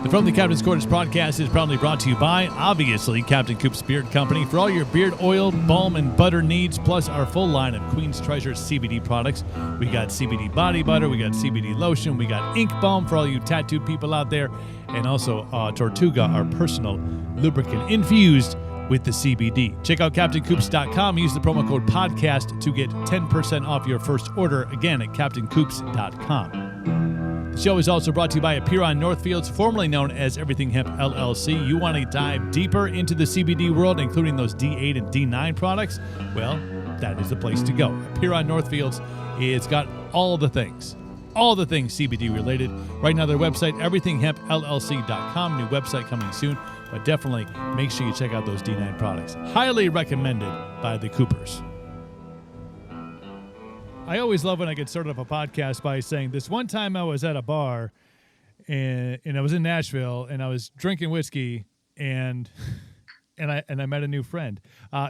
The From the Captain's Quarters podcast is proudly brought to you by, obviously, Captain Coop's Beard Company. For all your beard oil, balm, and butter needs, plus our full line of Queen's Treasure CBD products. We got CBD body butter, we got CBD lotion, we got ink balm for all you tattooed people out there, and also Tortuga, our personal lubricant infused with the CBD. Check out CaptainCoops.com. Use the promo code podcast to get 10% off your first order. Again, at CaptainCoops.com. The show is also brought to you by Apeiron Northfields, formerly known as Everything Hemp LLC. You want to dive deeper into the CBD world, including those D8 and D9 products? Well, that is the place to go. Apeiron Northfields, it's got all the things CBD related. Right now, their website, everythinghempllc.com. New website coming soon, but definitely make sure you check out those D9 products. Highly recommended by the Coopers. I always love when I get started up a podcast by saying this one time I was at a bar and I was in Nashville and I was drinking whiskey and I met a new friend.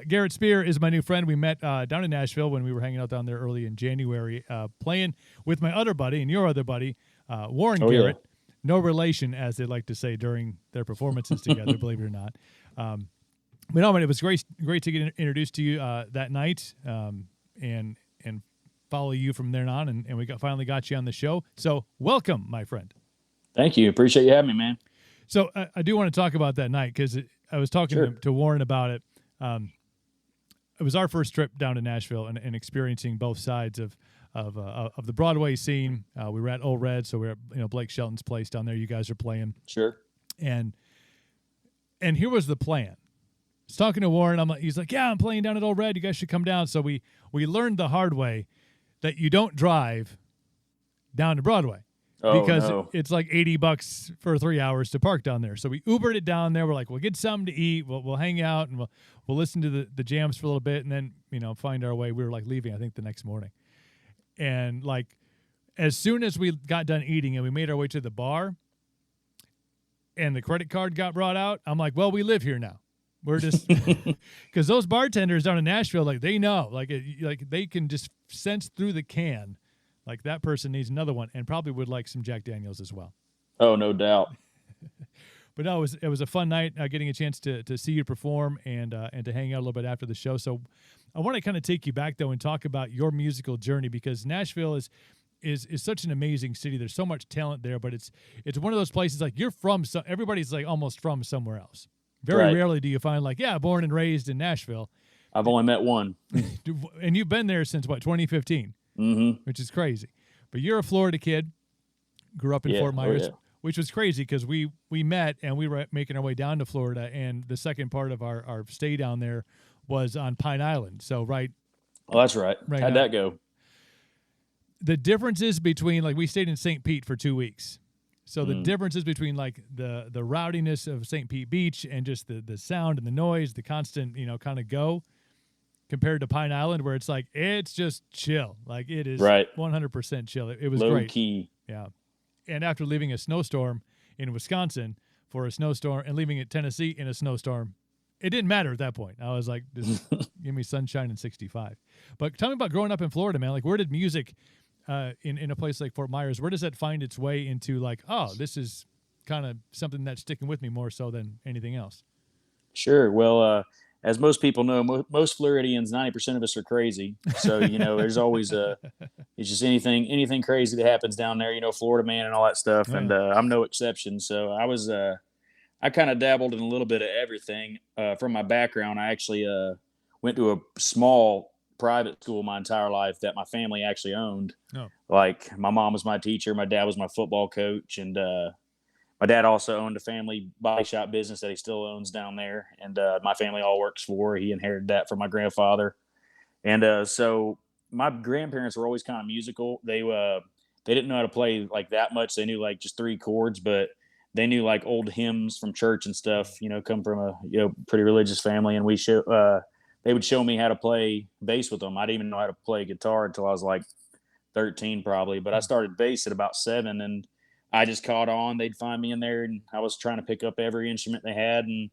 Garrett Spear is my new friend. We met down in Nashville when we were hanging out down there early in January, playing with my other buddy and your other buddy, Warren Garrett. Yeah. No relation, as they like to say during their performances together, believe it or not. But no, it was great to get introduced to you that night and follow you from there on, and we finally got you on the show. So welcome, my friend. Thank you. Appreciate you having me, man. So I do want to talk about that night because I was talking to Warren about it. It was our first trip down to Nashville and experiencing both sides of the Broadway scene. We were at Old Red, so we were at Blake Shelton's place down there. You guys are playing. Sure. And here was the plan. I was talking to Warren. He's like, yeah, I'm playing down at Old Red. You guys should come down. So we learned the hard way that you don't drive down to Broadway because it's like $80 for 3 hours to park down there. So we Ubered it down there. We're like, we'll get something to eat. We'll hang out and we'll listen to the jams for a little bit and then, find our way. We were like leaving, I think, the next morning. And like, as soon as we got done eating and we made our way to the bar and the credit card got brought out, I'm like, well, we live here now. We're just because those bartenders down in Nashville, like they know, like they can just sense through the can, like that person needs another one, and probably would like some Jack Daniels as well. Oh, no doubt. But no, it was a fun night getting a chance to see you perform and to hang out a little bit after the show. So I want to kind of take you back though and talk about your musical journey because Nashville is such an amazing city. There's so much talent there, but it's one of those places like you're from. Everybody's like almost from somewhere else. Very rarely do you find born and raised in Nashville. I've only met one. And you've been there since, 2015? Mm-hmm. Which is crazy. But you're a Florida kid, grew up in Fort Myers, which was crazy because we met and we were making our way down to Florida, and the second part of our stay down there was on Pine Island. So, right. Oh, that's right. How'd that go? The differences between, we stayed in St. Pete for 2 weeks. So the differences between the rowdiness of St. Pete Beach and just the sound and the noise, the constant, kind of go compared to Pine Island where it's just chill. Like it is 100% chill. It was low great. Key. Yeah. And after leaving a snowstorm in Wisconsin for a snowstorm and leaving at Tennessee in a snowstorm, it didn't matter at that point. I was like, just give me sunshine and 65. But tell me about growing up in Florida, man. Like where did music in a place like Fort Myers, where does that find its way into this is kind of something that's sticking with me more so than anything else? Sure. Well, as most people know, most Floridians, 90% of us are crazy. So, there's always it's just anything crazy that happens down there, Florida man and all that stuff. Oh, yeah. And I'm no exception. So I kind of dabbled in a little bit of everything. From my background, I actually went to a small private school my entire life that my family actually owned. Oh. Like my mom was my teacher, my dad was my football coach, and my dad also owned a family body shop business that he still owns down there, and my family all works for. He inherited that from my grandfather, and so my grandparents were always kind of musical. They didn't know how to play that much. They knew just 3 chords, but they knew old hymns from church and stuff. Come from a pretty religious family, and they would show me how to play bass with them. I didn't even know how to play guitar until I was 13 probably, but I started bass at about 7 and I just caught on. They'd find me in there and I was trying to pick up every instrument they had. And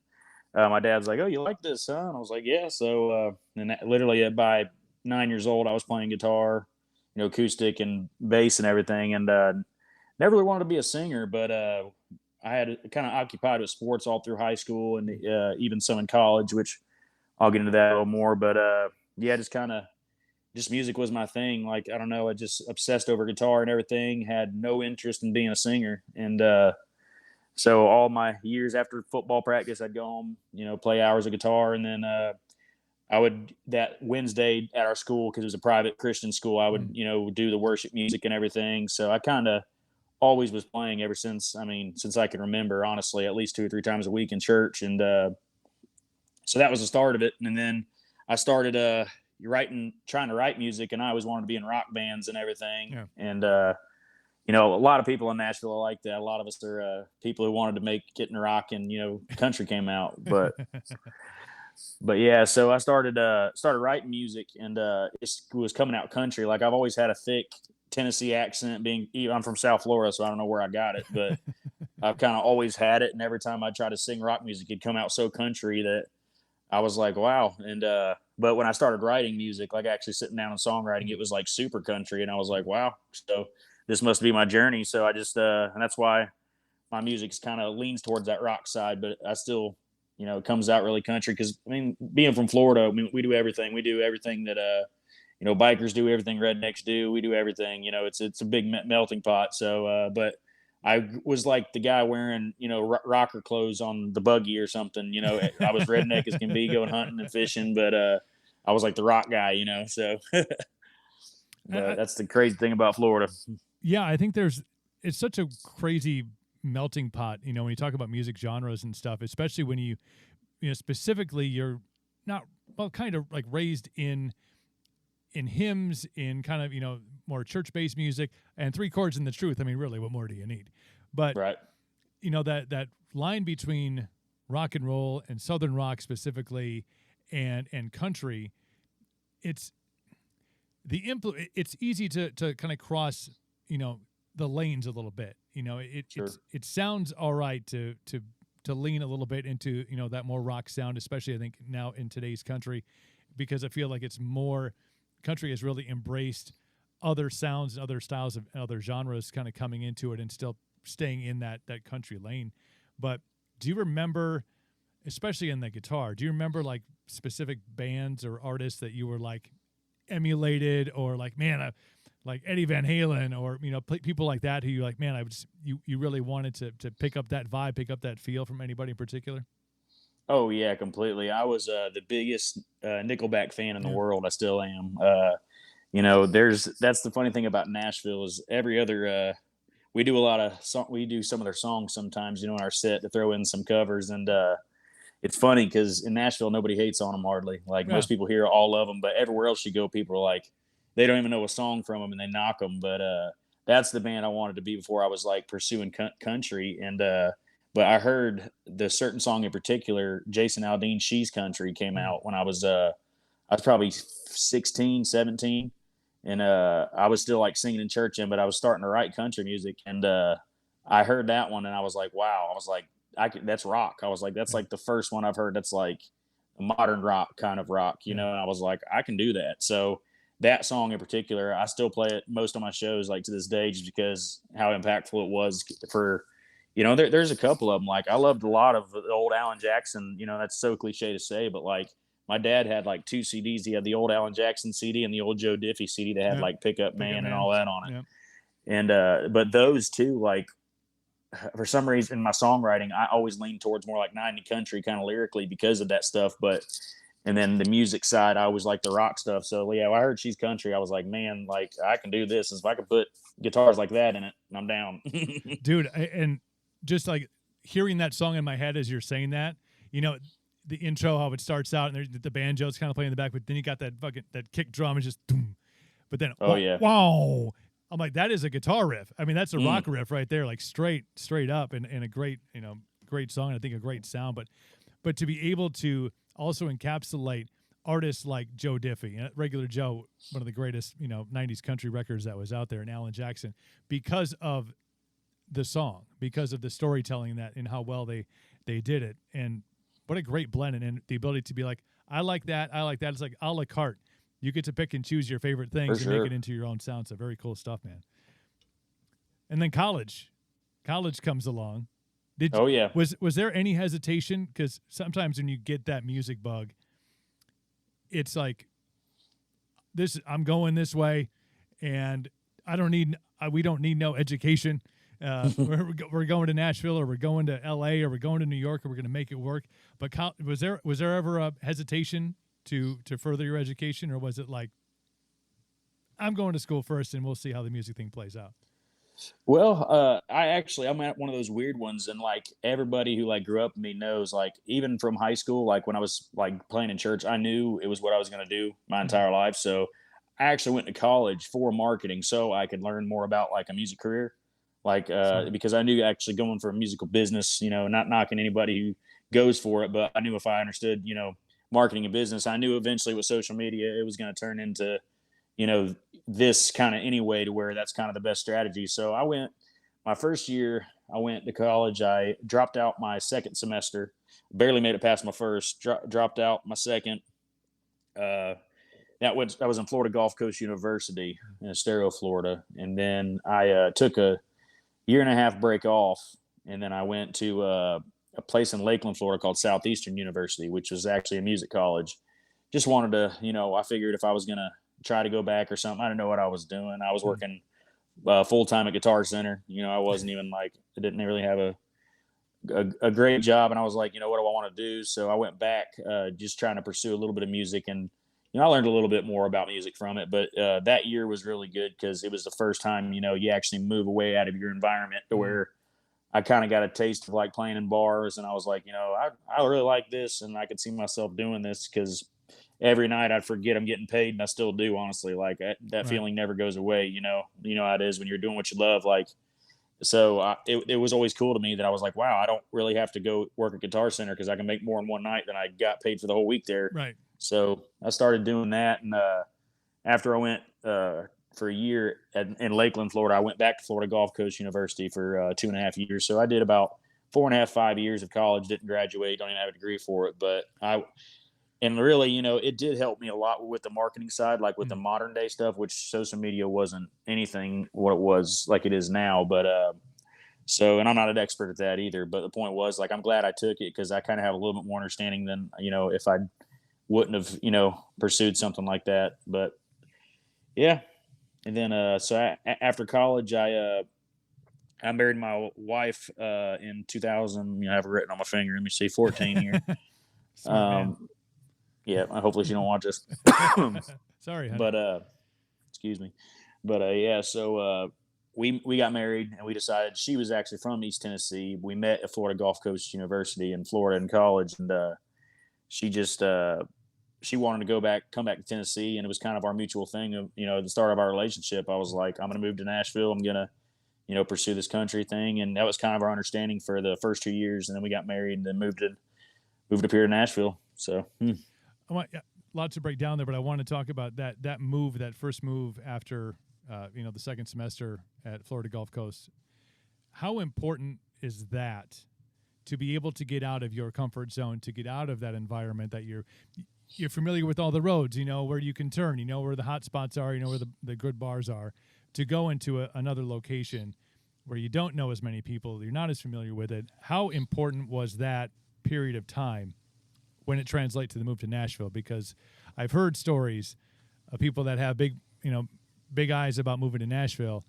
my dad's like, "Oh, you like this, son?" I was like, "Yeah." So literally by 9 years old, I was playing guitar, acoustic and bass and everything. And never really wanted to be a singer, but I had kind of occupied with sports all through high school and even some in college, which I'll get into that a little more. But yeah, just music was my thing. Like, I don't know, I just obsessed over guitar and everything, had no interest in being a singer. And so all my years after football practice, I'd go home, play hours of guitar. And then I would, that Wednesday at our school, because it was a private Christian school, I would, do the worship music and everything. So I kind of always was playing ever since, since I can remember, honestly, at least 2 or 3 times a week in church. And so that was the start of it. And then I started trying to write music, and I always wanted to be in rock bands and everything. Yeah. And a lot of people in Nashville are like that. A lot of us are people who wanted to make it in rock, and country came out. But yeah, so I started writing music, and it was coming out country. Like, I've always had a thick Tennessee accent. I'm from South Florida, so I don't know where I got it, but I've kind of always had it. And every time I try to sing rock music, it'd come out so country that I was like, wow. And but when I started writing music, like actually sitting down and songwriting, it was like super country, and I was like, wow. So this must be my journey. So I just and that's why my music's kind of leans towards that rock side, but I still, it comes out really country, because being from Florida, we do everything. We do everything that bikers do, everything rednecks do. We do everything. It's a big melting pot. So but I was like the guy wearing, rocker clothes on the buggy or something. I was redneck as can be, going hunting and fishing, but I was like the rock guy, so. But that's the crazy thing about Florida. Yeah, I think it's such a crazy melting pot, when you talk about music genres and stuff, especially when you specifically you're not, well, kind of like raised in hymns, in kind of, more church-based music, and 3 chords and the truth. Really, what more do you need? But, right. That line between rock and roll and Southern rock specifically and country, it's easy to kind of cross, the lanes a little bit. Sure. It sounds all right to lean a little bit into, that more rock sound, especially I think now in today's country, because I feel like it's more, country has really embraced other sounds and other styles of other genres kind of coming into it and still staying in that country lane. But do you remember, especially in the guitar, do you remember like specific bands or artists that you were like emulated, or like, man, like Eddie Van Halen, or people like that who you like, man, you really wanted to pick up that vibe, pick up that feel from anybody in particular? Oh yeah, completely. I was the biggest Nickelback fan in the world. I still am. That's the funny thing about Nashville is every other we do some of their songs sometimes, in our set to throw in some covers, and it's funny because in Nashville nobody hates on them hardly. Like, most people hear all of them, but everywhere else you go, people are like, they don't even know a song from them and they knock them. But that's the band I wanted to be before I was like pursuing country. And but I heard the certain song in particular, Jason Aldean, She's Country, came out when I was probably 16, 17. And I was still like singing in church, but I was starting to write country music. And I heard that one and I was like, wow. I was like, that's rock. I was like, that's like the first one I've heard that's like a modern rock kind of rock, and I was like, I can do that. So that song in particular, I still play it most of my shows, like to this day, just because how impactful it was for, there's a couple of them. Like, I loved a lot of the old Alan Jackson, that's so cliche to say, but like my dad had like 2 CDs. He had the old Alan Jackson CD and the old Joe Diffie CD that had like Pickup Man and all that on it. And, but those two, like, for some reason in my songwriting, I always lean towards more like 90 country kind of lyrically because of that stuff. And then the music side, I always like the rock stuff. So yeah, when I heard She's Country, I was like, man, like I can do this. If I could put guitars like that in it, I'm down. Dude, and just like hearing that song in my head as you're saying that, the intro, how it starts out, and the banjo's kind of playing in the back, but then you got that kick drum and just boom. But then wow. I'm like, that is a guitar riff. That's a rock riff right there, like straight up, and a great, great song. I think a great sound, but to be able to also encapsulate artists like Joe Diffie, Regular Joe, one of the greatest, 90s country records that was out there, and Alan Jackson, because of the song, because of the storytelling and how well they did it. And what a great blend, and the ability to be like, I like that. It's like a la carte. You get to pick and choose your favorite things and make it into your own sound. So very cool stuff, man. And then college comes along, Did Oh yeah. was there any hesitation? Because sometimes when you get that music bug, it's like this. I'm going this way, and I don't need. We don't need no education. We're going to Nashville, or we're going to L.A., or we're going to New York, or we're going to make it work. But was there ever a hesitation to further your education, or was it like, I'm going to school first, and we'll see how the music thing plays out? Well, I'm at one of those weird ones, and like everybody who like grew up with me knows, like even from high school, like when I was like playing in church, I knew it was what I was going to do my Mhm. entire life. So I actually went to college for marketing so I could learn more about like a music career, like Smart. because I knew actually going for a musical business, not knocking anybody who goes for it, but I knew if I understood, marketing and business, I knew eventually with social media it was going to turn into you know, this kind of anyway to where that's kind of the best strategy. So my first year, I went to college. I dropped out my second semester, barely made it past my first, dropped out my second. Uh, that was in Florida Gulf Coast University in Estero, Florida. And then I took a year and a half break off. And then I went to a place in Lakeland, Florida called Southeastern University, which was actually a music college. Just wanted to, I figured if I was going to try to go back or something, I didn't know what I was doing. I was Mhm. working full time at Guitar Center. I wasn't even like, I didn't really have a great job. And I was like, what do I want to do? So I went back just trying to pursue a little bit of music. And, I learned a little bit more about music from it. But that year was really good because it was the first time, you actually move away out of your environment to Mhm. where I kind of got a taste of like playing in bars. And I was like, I really like this. And I could see myself doing this because every night I'd forget I'm getting paid, and I still do, honestly. Like that Right. feeling never goes away. How it is when you're doing what you love. Like, so it was always cool to me that I was like, wow, I don't really have to go work at Guitar Center because I can make more in one night than I got paid for the whole week there. Right. So I started doing that, and after I went for a year in Lakeland, Florida, I went back to Florida Gulf Coast University for 2.5 years. So I did about 4.5, 5 years of college. Didn't graduate, don't even have a degree for it, but and really, it did help me a lot with the marketing side, like with the Mhm. modern day stuff, which social media wasn't anything what it was like it is now. But so, and I'm not an expert at that either. But the point was, like, I'm glad I took it because I kind of have a little bit more understanding than if I wouldn't have pursued something like that. But yeah, and then after college, I married my wife in 2000. I have it written on my finger. Let me see, 14 here. Smart man. Um, yeah, hopefully she don't watch this. Sorry, honey. But excuse me. But yeah, so we got married and we decided she was actually from East Tennessee. We met at Florida Gulf Coast University in Florida in college, and she just she wanted to come back to Tennessee, and it was kind of our mutual thing of the start of our relationship. I was like, I'm going to move to Nashville. I'm going to pursue this country thing, and that was kind of our understanding for the first 2 years, and then we got married and then moved up here to Nashville. So. I want lots to break down there, but I want to talk about that move, that first move after the second semester at Florida Gulf Coast. How important is that to be able to get out of your comfort zone, to get out of that environment that you're familiar with all the roads, where you can turn, where the hot spots are, where the good bars are, to go into another location where you don't know as many people, you're not as familiar with it. How important was that period of time when it translates to the move to Nashville? Because I've heard stories of people that have big eyes about moving to Nashville,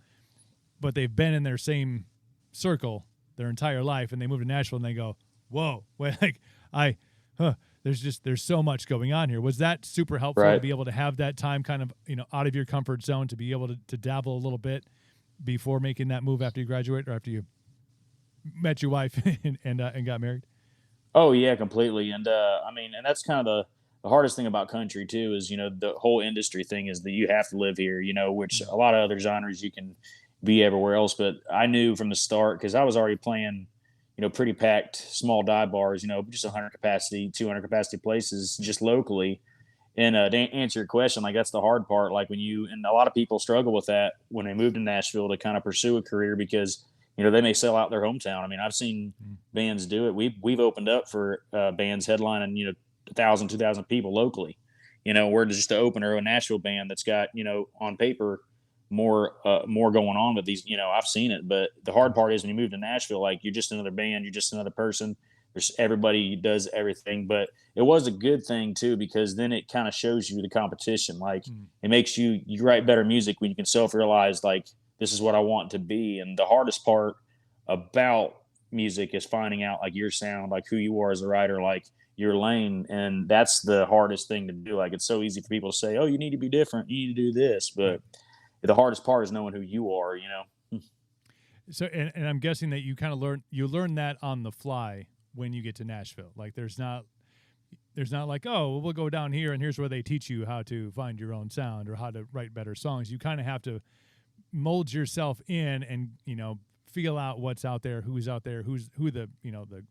but they've been in their same circle their entire life, and they move to Nashville and they go, "Whoa, there's so much going on here." Was that super helpful to Right. be able to have that time kind of out of your comfort zone, to be able to dabble a little bit before making that move after you graduate or after you met your wife and got married? Oh yeah, completely. And I mean, and that's kind of the hardest thing about country too is the whole industry thing is that you have to live here. Which Mm. a lot of other genres you can be everywhere else. But I knew from the start because I was already playing, pretty packed small dive bars. Just 100 capacity, 200 capacity places just locally. And to answer your question, like that's the hard part. Like and a lot of people struggle with that when they move to Nashville to kind of pursue a career because they may sell out their hometown. I mean, I've seen Mm. bands do it. We've opened up for bands headlining 1,000, 2,000 people locally. We're just the opener of a Nashville band that's got on paper more going on with these. I've seen it, but the hard part is when you move to Nashville, like you're just another band, you're just another person. There's everybody does everything, but it was a good thing too because then it kind of shows you the competition. Like it makes you write better music when you can self-realize like this is what I want to be. And the hardest part about music is finding out like your sound, like who you are as a writer, like your lane, and that's the hardest thing to do. Like it's so easy for people to say, "Oh, you need to be different, you need to do this," but the hardest part is knowing who you are. So, and I'm guessing that you kind of learn that on the fly when you get to Nashville. Like there's not like, oh, well, we'll go down here and here's where they teach you how to find your own sound or how to write better songs. You kind of have to mold yourself in and feel out what's out there, who's out there, who the the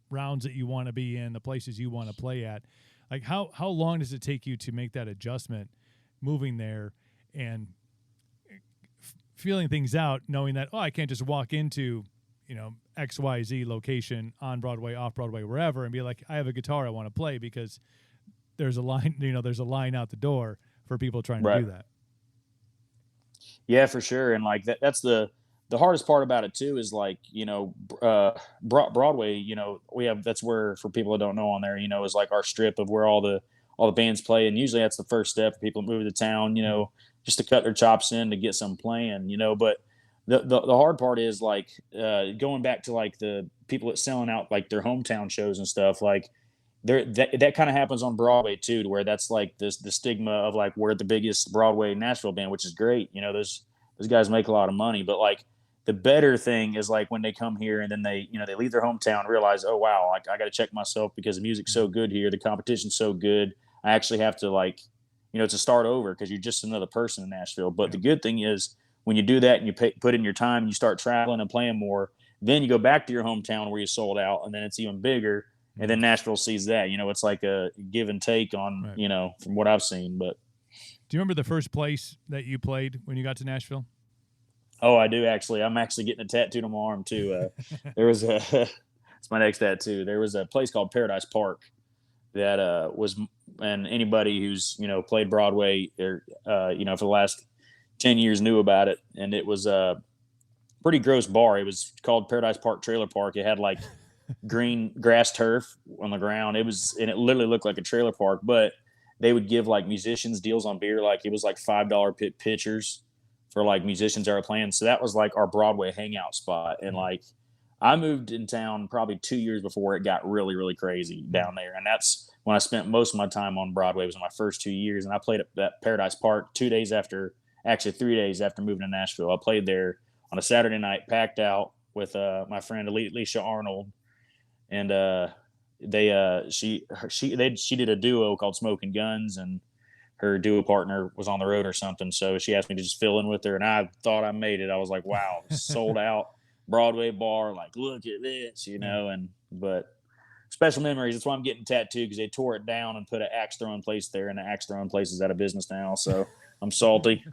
rounds that you want to be in, the places you want to play at. Like how long does it take you to make that adjustment moving there and feeling things out, knowing that, I can't just walk into XYZ location on Broadway, off Broadway, wherever, and be like, I have a guitar I want to play, because there's a line, there's a line out the door for people trying to do that. Yeah, for sure. And like that's the hardest part about it too, is like, Broadway, that's where, for people that don't know on there, is like our strip of where all the bands play. And usually that's the first step for people moving to town, just to cut their chops in to get some playing, but the hard part is like going back to like the people that selling out like their hometown shows and stuff. Like that kind of happens on Broadway too, to where that's like the stigma of like we're the biggest Broadway Nashville band, which is great. Those guys make a lot of money, but like the better thing is like when they come here and then they leave their hometown and realize, oh wow, like I got to check myself because the music's so good here, the competition's so good. I actually have to like, to start over because you're just another person in Nashville. But the good thing is, when you do that and you put in your time and you start traveling and playing more, then you go back to your hometown where you sold out, and then it's even bigger. And then Nashville sees that, it's like a give and take on, from what I've seen. But do you remember the first place that you played when you got to Nashville? Oh, I do actually. I'm actually getting a tattoo on my arm too. There was it's my next tattoo. There was a place called Paradise Park that was, and anybody who's played Broadway or for the last 10 years knew about it. And it was a pretty gross bar. It was called Paradise Park Trailer Park. It had like green grass turf on the ground. And it literally looked like a trailer park, but they would give like musicians deals on beer. Like it was like $5 pitchers for like musicians that were playing. So that was like our Broadway hangout spot. And like I moved in town probably 2 years before it got really, really crazy down there. And that's when I spent most of my time on Broadway. It was in my first 2 years. And I played at that Paradise Park 3 days after moving to Nashville. I played there on a Saturday night, packed out with my friend Alicia Arnold. And she did a duo called Smoking Guns, and her duo partner was on the road or something. So she asked me to just fill in with her, and I thought I made it. I was like, wow, sold out Broadway bar. Like, look at this, but special memories. That's why I'm getting tattooed, because they tore it down and put an axe throwing place there, and the axe throwing place is out of business now. So I'm salty.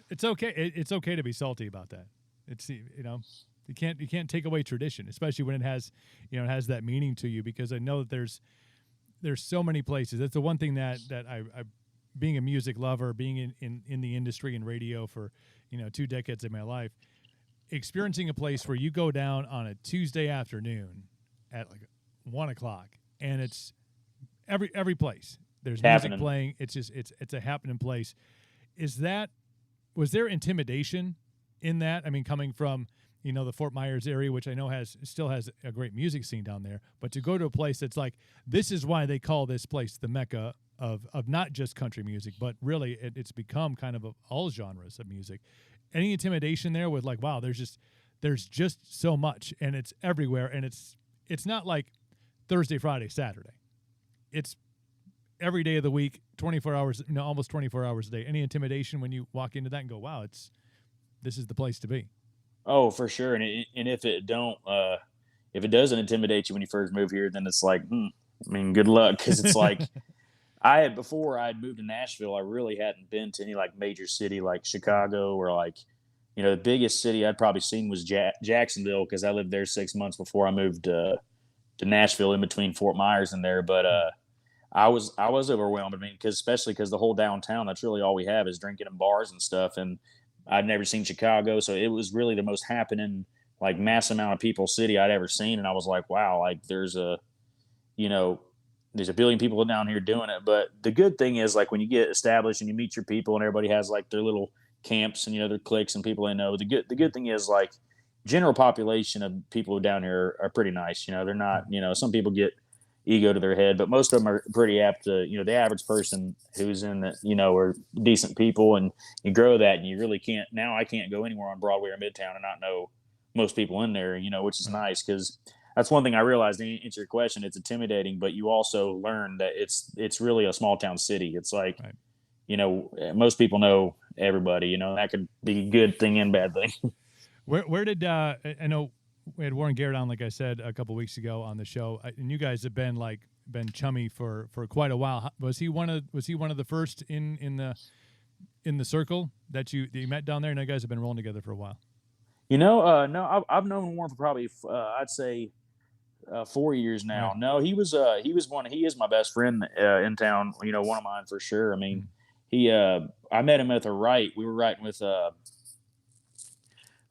It's okay. It's okay to be salty about that. It's, you can't take away tradition, especially when it has that meaning to you, because I know that there's so many places. That's the one thing that I being a music lover, being in the industry and radio for 2 decades of my life, experiencing a place where you go down on a Tuesday afternoon at like 1:00 and it's every place there's music playing. It's just it's a happening place. Was there intimidation in that? I mean, coming from the Fort Myers area, which I know still has a great music scene down there, but to go to a place that's like, this is why they call this place the Mecca of not just country music, but really it's become kind of all genres of music. Any intimidation there with like, wow, there's just so much and it's everywhere, and it's not like Thursday, Friday, Saturday. It's every day of the week, 24 hours, almost 24 hours a day. Any intimidation when you walk into that and go, wow, this is the place to be? Oh, for sure. And if it doesn't intimidate you when you first move here, then it's like, good luck. Cause it's like, before I had moved to Nashville, I really hadn't been to any like major city like Chicago, or like, the biggest city I'd probably seen was Jacksonville, cause I lived there 6 months before I moved to Nashville, in between Fort Myers and there. But I was overwhelmed. I mean, especially because the whole downtown, that's really all we have is drinking and bars and stuff. And I'd never seen Chicago, so it was really the most happening, like mass amount of people city I'd ever seen. And I was like, wow, like you know, there's a billion people down here doing it. But the good thing is, like, when you get established and you meet your people and everybody has like their little camps and their cliques and people they know. The good thing is, like, general population of people down here are pretty nice. They're not. Some people get ego to their head, but most of them are pretty apt to. The average person who's in the are decent people, and you grow that, and you really can't. Now I can't go anywhere on Broadway or Midtown and not know most people in there. Which is nice because that's one thing I realized. To answer your question, it's intimidating, but you also learn that it's really a small town city. It's like, most people know everybody. That could be a good thing and bad thing. Where did I know we had Warren Garrett on, like I said, a couple weeks ago on the show, and you guys have been chummy for quite a while. Was he one of the first in the circle that you met down there? And you guys have been rolling together for a while. No, I've known Warren for probably I'd say 4 years now. Right. No, he was one. He is my best friend in town. One of mine for sure. I mean, I met him at the Wright. We were writing with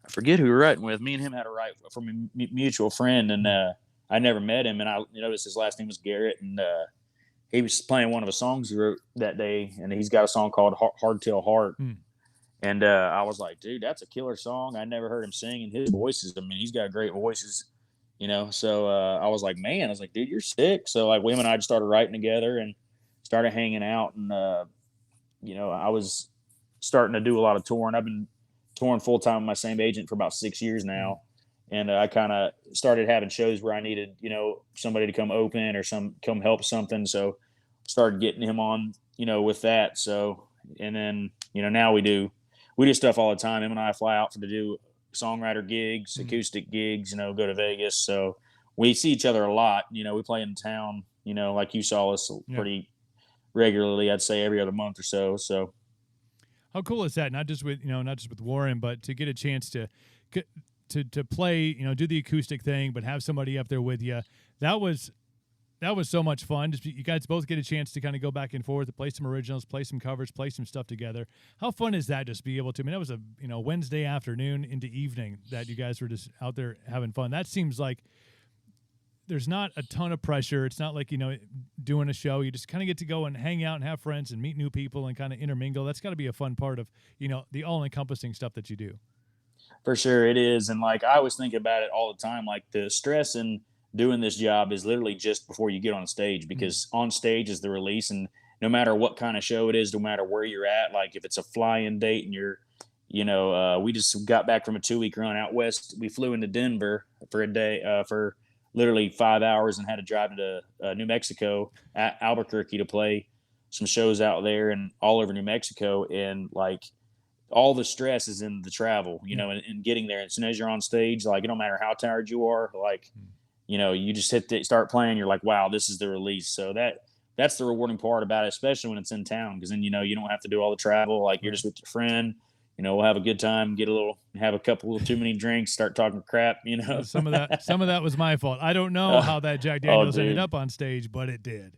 I forget who we were writing with. Me and him had a write from a mutual friend, and I never met him. And I noticed his last name was Garrett, and he was playing one of the songs he wrote that day, and he's got a song called Hardtail Heart. And I was like, dude, that's a killer song. I never heard him sing, and his voices, I mean, he's got great voices, So I was like, man, I was like, dude, you're sick. So like, him and I just started writing together and started hanging out. And, I was starting to do a lot of touring. I've been touring full time with my same agent for about 6 years now. And I kind of started having shows where I needed, somebody to come open or come help something. So started getting him on, with that. So, and then, now we do stuff all the time. Him and I fly out to do songwriter gigs, acoustic gigs, go to Vegas. So we see each other a lot. We play in town, like you saw us pretty regularly, I'd say every other month or so. So how cool is that? Not just with Warren, but to get a chance to play, do the acoustic thing, but have somebody up there with you. That was so much fun. Just you guys both get a chance to kind of go back and forth, to play some originals, play some covers, play some stuff together. How fun is that? Just be able to. I mean, that was a Wednesday afternoon into evening that you guys were just out there having fun. That seems like there's not a ton of pressure. It's not like doing a show. You just kind of get to go and hang out and have friends and meet new people and kind of intermingle. That's got to be a fun part of the all-encompassing stuff that you do. For sure, it is. And like I was thinking about it all the time. Like the stress in doing this job is literally just before you get on stage, because on stage is the release, and no matter what kind of show it is, no matter where you're at, like if it's a fly-in date and you're, we just got back from a 2-week run out west. We flew into Denver for a day, for literally 5 hours, and had to drive into New Mexico at Albuquerque to play some shows out there and all over New Mexico. And like all the stress is in the travel, and getting there. As soon as you're on stage, like it don't matter how tired you are, like, you just start playing. You're like, wow, this is the release. So that's the rewarding part about it, especially when it's in town. Cause then, you don't have to do all the travel. Like you're just with your friend, we'll have a good time, have a couple too many drinks, start talking crap, Some of that was my fault. I don't know how that Jack Daniels ended up on stage, but it did.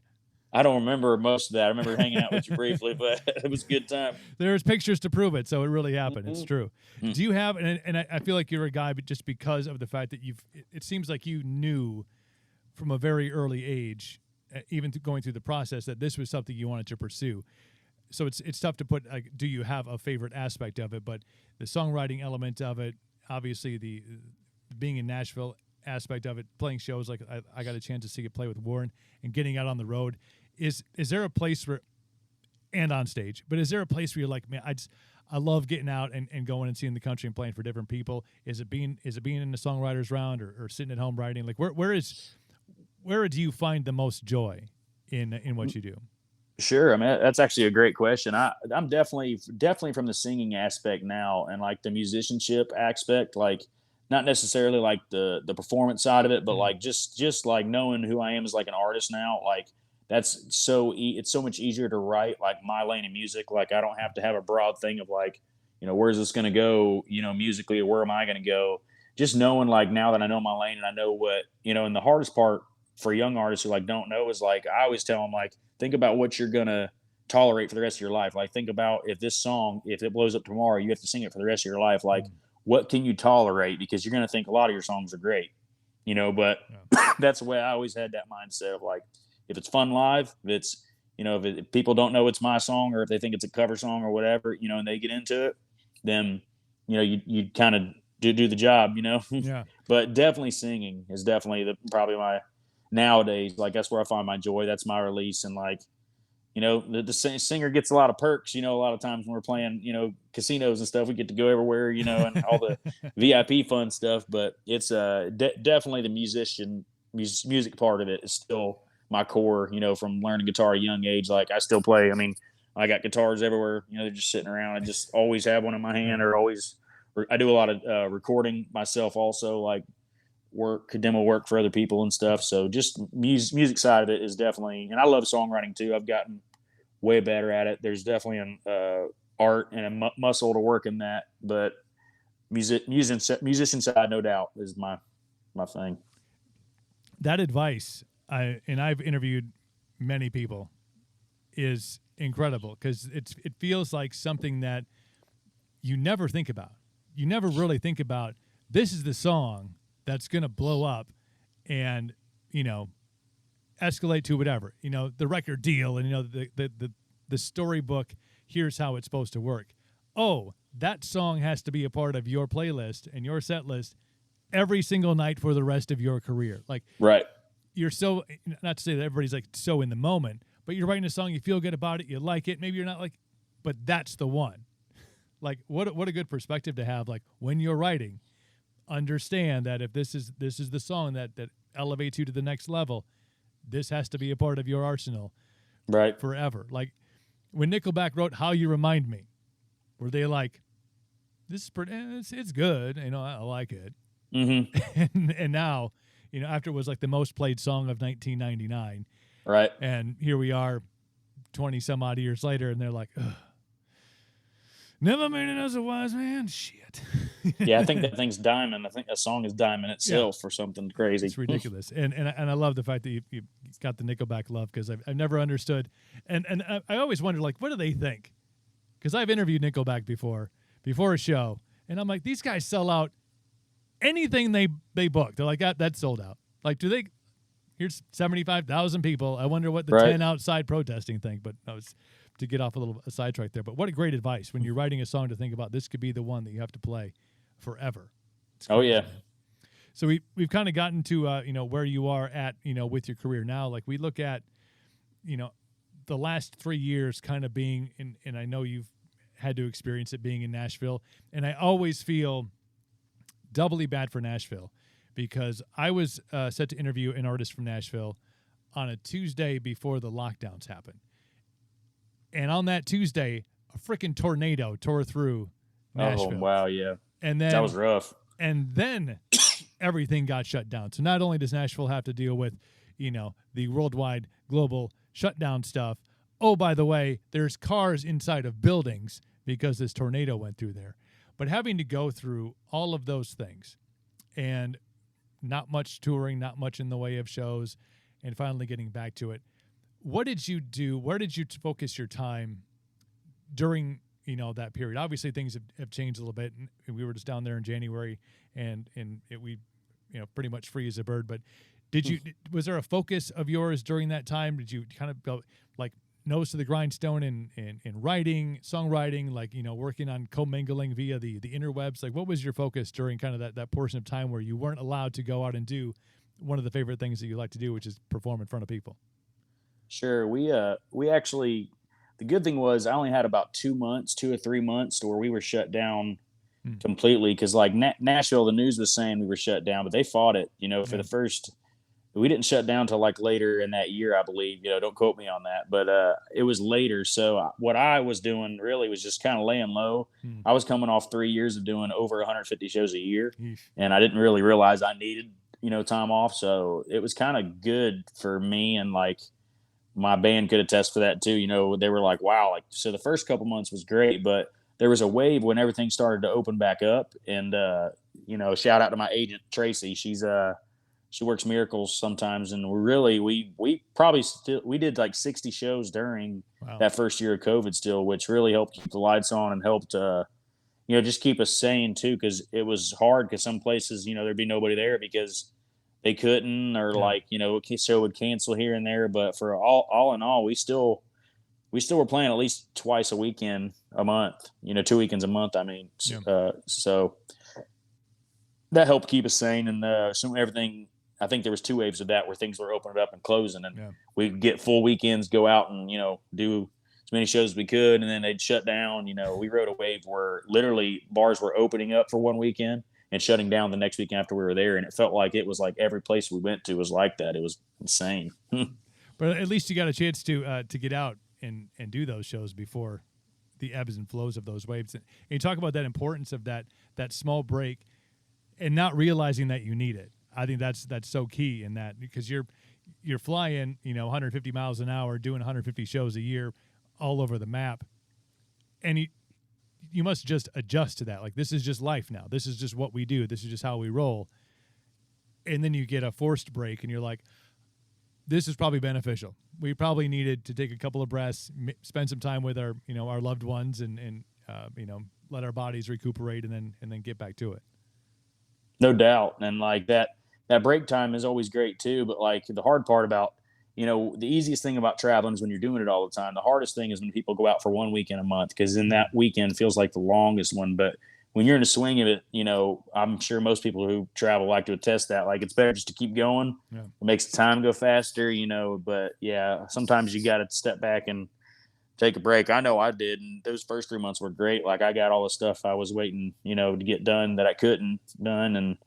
I don't remember most of that. I remember hanging out with you briefly, but it was a good time. There's pictures to prove it, so it really happened. It's true. Do you have, and I feel like you're a guy, but just because of the fact that it seems like you knew from a very early age, even going through the process, that this was something you wanted to pursue. So it's tough to put, like, do you have a favorite aspect of it? But the songwriting element of it, obviously the being in Nashville aspect of it, playing shows like I got a chance to see you play with Warren and getting out on the road. Is there a place where, and on stage, but is there a place where you're like, man, I love getting out and going and seeing the country and playing for different people? Is it being in the songwriters round or sitting at home writing? Like where do you find the most joy in what you do? Sure. I mean, that's actually a great question. I'm definitely from the singing aspect now, and like the musicianship aspect, like not necessarily like the performance side of it, but like just like knowing who I am as like an artist now, like that's it's so much easier to write like my lane of music. Like I don't have to have a broad thing of like, where's this going to go, musically, or where am I going to go? Just knowing, like, now that I know my lane and I know what, and the hardest part for young artists who like don't know is like, I always tell them like, think about what you're going to tolerate for the rest of your life. Like think about if this song, if it blows up tomorrow, you have to sing it for the rest of your life. Like what can you tolerate? Because you're going to think a lot of your songs are great, but that's the way I always had that mindset of like, if it's fun live, if it's, if people don't know it's my song or if they think it's a cover song or whatever, and they get into it, then, you kind of do the job, Yeah. But definitely singing is definitely probably my nowadays, like that's where I find my joy. That's my release. And like, the singer gets a lot of perks, a lot of times when we're playing, casinos and stuff, we get to go everywhere, and all the VIP fun stuff, but it's definitely the music part of it is still my core, from learning guitar at a young age. Like I still play. I mean, I got guitars everywhere, they're just sitting around. I just always have one in my hand I do a lot of recording myself also, like demo work for other people and stuff. So just music side of it is definitely, and I love songwriting too. I've gotten way better at it. There's definitely an art and a muscle to work in that, but musician side, no doubt, is my thing. That advice, I've interviewed many people, is incredible because it feels like something that you never think about. You never really think about, this is the song that's going to blow up and, escalate to whatever, the record deal and, the storybook, here's how it's supposed to work. Oh, that song has to be a part of your playlist and your set list every single night for the rest of your career. Like, right. You're so, not to say that everybody's like so in the moment, but you're writing a song, you feel good about it, you like it. Maybe you're not like, but that's the one. Like, what a good perspective to have. Like when you're writing, understand that if this is the song that elevates you to the next level, this has to be a part of your arsenal, right, forever. Like when Nickelback wrote "How You Remind Me," were they like, "This is pretty, it's good, I like it," and now, after it was like the most played song of 1999, right, and here we are, 20 some odd years later, and they're like, ugh. Never made it as a wise man. Shit. Yeah, I think that thing's diamond. I think that song is diamond itself for something crazy. It's ridiculous. and I love the fact that you got the Nickelback love because I've never understood. And I always wonder, like, what do they think? Because I've interviewed Nickelback before a show, and I'm like, these guys sell out anything they book. They're like, that's sold out. Like, do they? Here's 75,000 people. I wonder what the 10 outside protesting think. But I was to get off a little sidetrack there. But what a great advice when you're writing a song to think about this could be the one that you have to play forever. Oh yeah. So we've kind of gotten to where you are at with your career now. Like we look at the last 3 years kind of being in, and I know you've had to experience it being in Nashville, and I always feel doubly bad for Nashville because I was set to interview an artist from Nashville on a Tuesday before the lockdowns happened. And on that Tuesday, a freaking tornado tore through Nashville. Oh, wow, yeah. And then that was rough. And then everything got shut down. So not only does Nashville have to deal with, the worldwide global shutdown stuff, oh, by the way, there's cars inside of buildings because this tornado went through there. But having to go through all of those things and not much touring, not much in the way of shows, and finally getting back to it, what did you do? Where did you focus your time during, that period? Obviously, things have changed a little bit. And we were just down there in January, and we, pretty much free as a bird. But was there a focus of yours during that time? Did you kind of go like nose to the grindstone in writing, songwriting, like, working on commingling via the interwebs? Like, what was your focus during kind of that portion of time where you weren't allowed to go out and do one of the favorite things that you like to do, which is perform in front of people? Sure. We actually, the good thing was I only had about 2 or 3 months to where we were shut down completely. Cause like Nashville, the news was saying we were shut down, but they fought it, for the first, we didn't shut down till like later in that year, I believe, don't quote me on that, but it was later. So what I was doing really was just kind of laying low. I was coming off 3 years of doing over 150 shows a year. And I didn't really realize I needed, time off. So it was kind of good for me, and like, my band could attest for that too. They were like, wow. Like, so the first couple months was great, but there was a wave when everything started to open back up. And, shout out to my agent, Tracy. She's she works miracles sometimes, and we probably still we did like 60 shows during Wow. that first year of COVID still, which really helped keep the lights on and helped just keep us sane too, because it was hard because some places there'd be nobody there because they couldn't, or Yeah. like show would cancel here and there. But for all in all, we still were playing at least twice a weekend a month, 2 weekends a month. I mean, Yeah. so that helped keep us sane. And so everything, I think there was 2 waves of that where things were opening up and closing, and Yeah. we'd get full weekends, go out and do as many shows as we could, and then they'd shut down. We rode a wave where literally bars were opening up for one weekend and shutting down the next week after we were there, and it felt like it was like every place we went to was like that. It was insane. But at least you got a chance to get out and do those shows before the ebbs and flows of those waves. And you talk about that importance of that small break and not realizing that you need it. I think that's so key in that, because you're flying 150 miles an hour, doing 150 shows a year all over the map, and you must just adjust to that. Like, this is just life now. This is just what we do. This is just how we roll. And then you get a forced break, and you're like, this is probably beneficial. We probably needed to take a couple of breaths, spend some time with our loved ones, and let our bodies recuperate, and then get back to it. No doubt. And like that break time is always great too. But like the hard part about, the easiest thing about traveling is when you're doing it all the time. The hardest thing is when people go out for one weekend a month, because then that weekend feels like the longest one. But when you're in the swing of it, I'm sure most people who travel like to attest that. Like, it's better just to keep going. Yeah. It makes the time go faster, but yeah, sometimes you got to step back and take a break. I know I did. And those first 3 months were great. Like, I got all the stuff I was waiting, to get done that I couldn't done. And,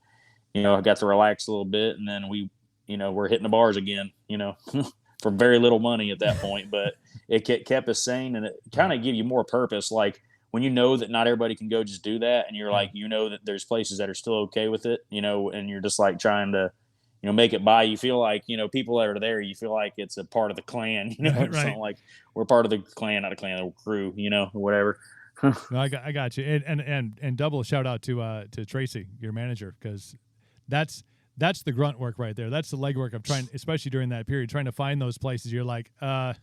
I got to relax a little bit, and then we're hitting the bars again, for very little money at that point, but it kept us sane, and it kind of give you more purpose. Like, when that not everybody can go just do that, and you're like, that there's places that are still okay with it, and you're just like trying to, make it by. You feel like, people that are there, you feel like it's a part of the clan, Right. It's not like we're part of the clan, not a clan, a crew, or whatever. No, I got you. And double shout out to Tracy, your manager, because that's the grunt work right there. That's the legwork of trying, especially during that period, trying to find those places. You're like, are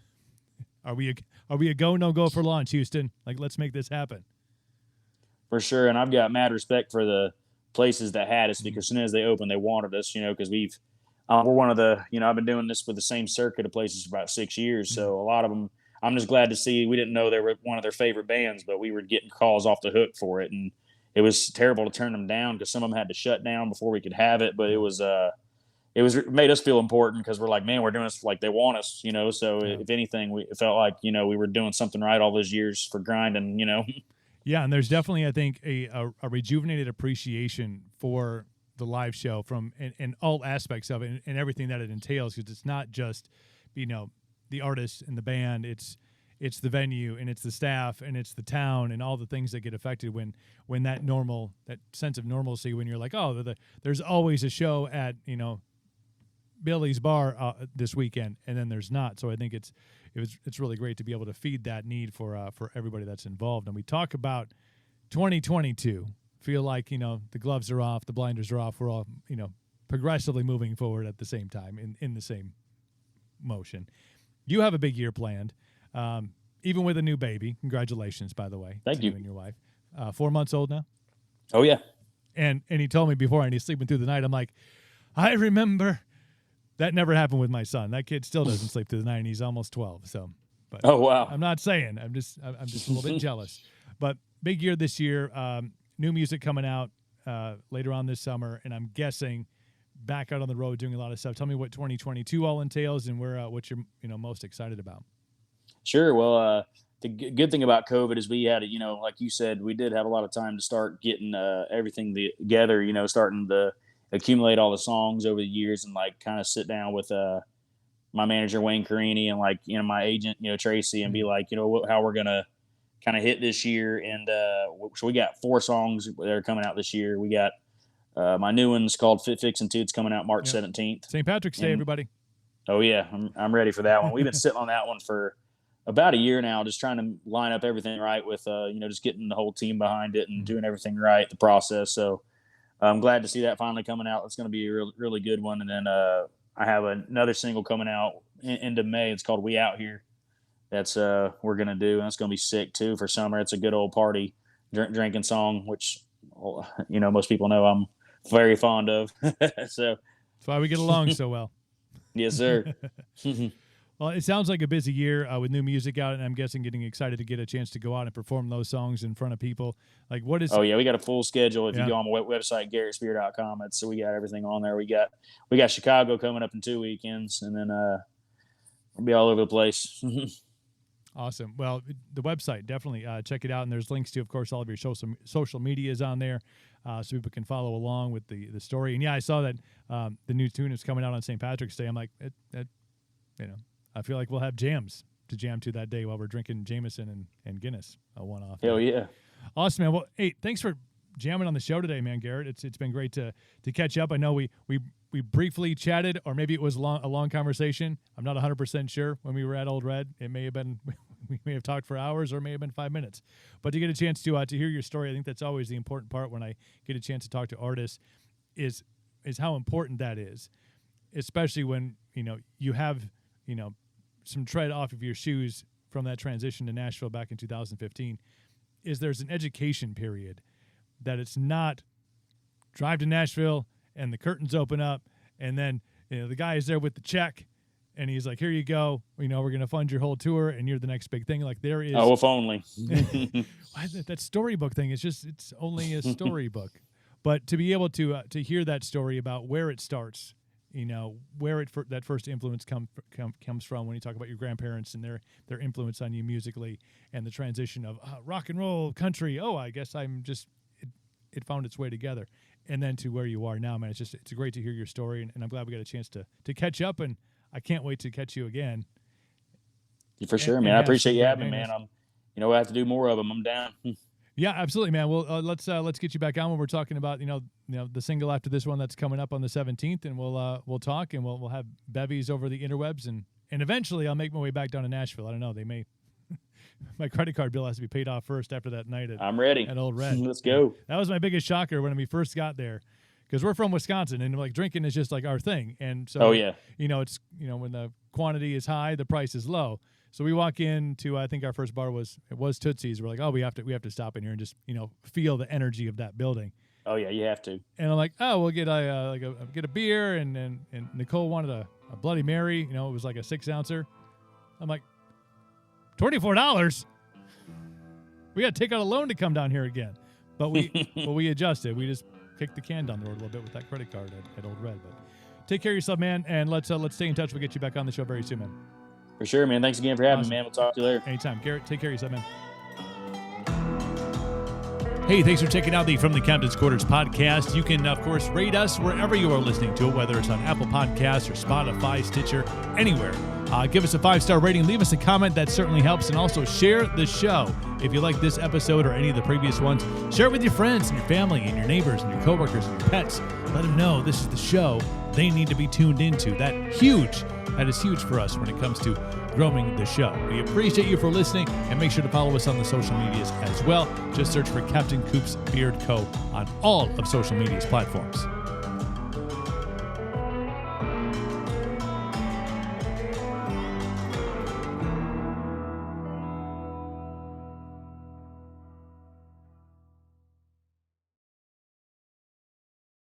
we a go, no go for launch, Houston? Like, let's make this happen. For sure. And I've got mad respect for the places that had us, because as soon as they opened, they wanted us, because we're one of the, I've been doing this with the same circuit of places for about 6 years. So a lot of them, I'm just glad to see. We didn't know they were one of their favorite bands, but we were getting calls off the hook for it. And it was terrible to turn them down, because some of them had to shut down before we could have it. But it made us feel important, because we're like, man, we're doing this like they want us, So if anything, it felt like, we were doing something right all those years for grinding, Yeah, and there's definitely, I think, a rejuvenated appreciation for the live show from and all aspects of it, and everything that it entails, because it's not just, the artist and the band. It's the venue, and it's the staff, and it's the town, and all the things that get affected when that sense of normalcy, when you're like, oh, there's always a show at Billy's bar this weekend, and then there's not. So I think it's really great to be able to feed that need for everybody that's involved. And we talk about 2022. Feel like the gloves are off, the blinders are off. We're all progressively moving forward at the same time in the same motion. You have a big year planned. Even with a new baby. Congratulations, by the way. Thank you. And your wife. 4 months old now? Oh, yeah. And he told me before, and he's sleeping through the night, I'm like, I remember that never happened with my son. That kid still doesn't sleep through the night, and he's almost 12. So, but oh, wow. I'm not saying. I'm just a little bit jealous. But big year this year. New music coming out later on this summer, and I'm guessing back out on the road doing a lot of stuff. Tell me what 2022 all entails, and what you're most excited about. Sure. Well, the good thing about COVID is we had, like you said, we did have a lot of time to start getting everything together, starting to accumulate all the songs over the years, and like kind of sit down with my manager, Wayne Carini, and like, my agent, Tracy, and be like, how we're going to kind of hit this year. And so we got 4 songs that are coming out this year. We got my new one's called Fit, Fix, and Toots, coming out March 17th. St. Patrick's Day, everybody. Oh, yeah. I'm ready for that one. We've been sitting on that one for about a year now, just trying to line up everything right with, just getting the whole team behind it and doing everything right, the process. So I'm glad to see that finally coming out. It's going to be a really good one. And then I have another single coming out into May. It's called "We Out Here." That's we're going to do, and it's going to be sick too for summer. It's a good old party drinking song, which most people know I'm very fond of. So that's why we get along so well. Yes, sir. Well, it sounds like a busy year with new music out, and I'm guessing getting excited to get a chance to go out and perform those songs in front of people. Like, what is? Oh yeah, we got a full schedule. If you go on my website, GarrettSpear.com, so we got everything on there. We got Chicago coming up in 2 weekends, and then we'll be all over the place. Awesome. Well, the website, definitely check it out, and there's links to, of course, all of your social medias on there, so people can follow along with the story. And yeah, I saw that the new tune is coming out on St. Patrick's Day. I'm like, I feel like we'll have jams to jam to that day while we're drinking Jameson and Guinness, a one-off. Hell yeah. Awesome, man. Well, hey, thanks for jamming on the show today, man, Garrett. It's been great to catch up. I know we briefly chatted, or maybe it was a long conversation. I'm not 100% sure when we were at Old Red. It may have been we may have talked for hours, or may have been 5 minutes. But to get a chance to hear your story, I think that's always the important part when I get a chance to talk to artists is how important that is, especially when you have some tread off of your shoes from that transition to Nashville back in 2015. Is there's an education period that it's not drive to Nashville and the curtains open up and then the guy is there with the check and he's like, here you go, we're going to fund your whole tour and you're the next big thing. Like there is if only. That storybook thing is just, it's only a storybook. But to be able to hear that story about where it starts, where that first influence comes from, when you talk about your grandparents and their influence on you musically, and the transition of rock and roll, country. Oh, I guess I'm just it found its way together, and then to where you are now, man. It's great to hear your story, and I'm glad we got a chance to catch up, and I can't wait to catch you again. For sure, man. I appreciate you having me, man. We have to do more of them. I'm down. Yeah, absolutely, man. Well, let's get you back on when we're talking about the single after this one that's coming up on the 17th, and we'll talk, and we'll have bevies over the interwebs, and eventually I'll make my way back down to Nashville. I don't know, they may my credit card bill has to be paid off first after that night I'm ready at Old Red. Let's go. That was my biggest shocker when we first got there, because we're from Wisconsin, and like drinking is just like our thing, and so it's when the quantity is high, the price is low. So we walk into, I think our first bar was Tootsie's. We're like, oh, we have to stop in here and just feel the energy of that building. Oh yeah, you have to. And I'm like, oh, we'll get a beer, and Nicole wanted a Bloody Mary. It was like a 6-ouncer. I'm like, $24. We got to take out a loan to come down here again. But we adjusted. We just kicked the can down the road a little bit with that credit card at Old Red. But take care of yourself, man, and let's stay in touch. We'll get you back on the show very soon, man. For sure, man. Thanks again for having me, man. We'll talk to you later. Anytime. Garrett, take care of yourself, man. Hey, thanks for checking out the From the Captain's Quarters podcast. You can, of course, rate us wherever you are listening to it, whether it's on Apple Podcasts or Spotify, Stitcher, anywhere. Give us a 5-star rating. Leave us a comment. That certainly helps. And also share the show. If you like this episode or any of the previous ones, share it with your friends and your family and your neighbors and your coworkers and your pets. Let them know this is the show they need to be tuned into. That is huge for us when it comes to growing the show. We appreciate you for listening, and make sure to follow us on the social medias as well. Just search for Captain Coop's Beard Co. on all of social media's platforms.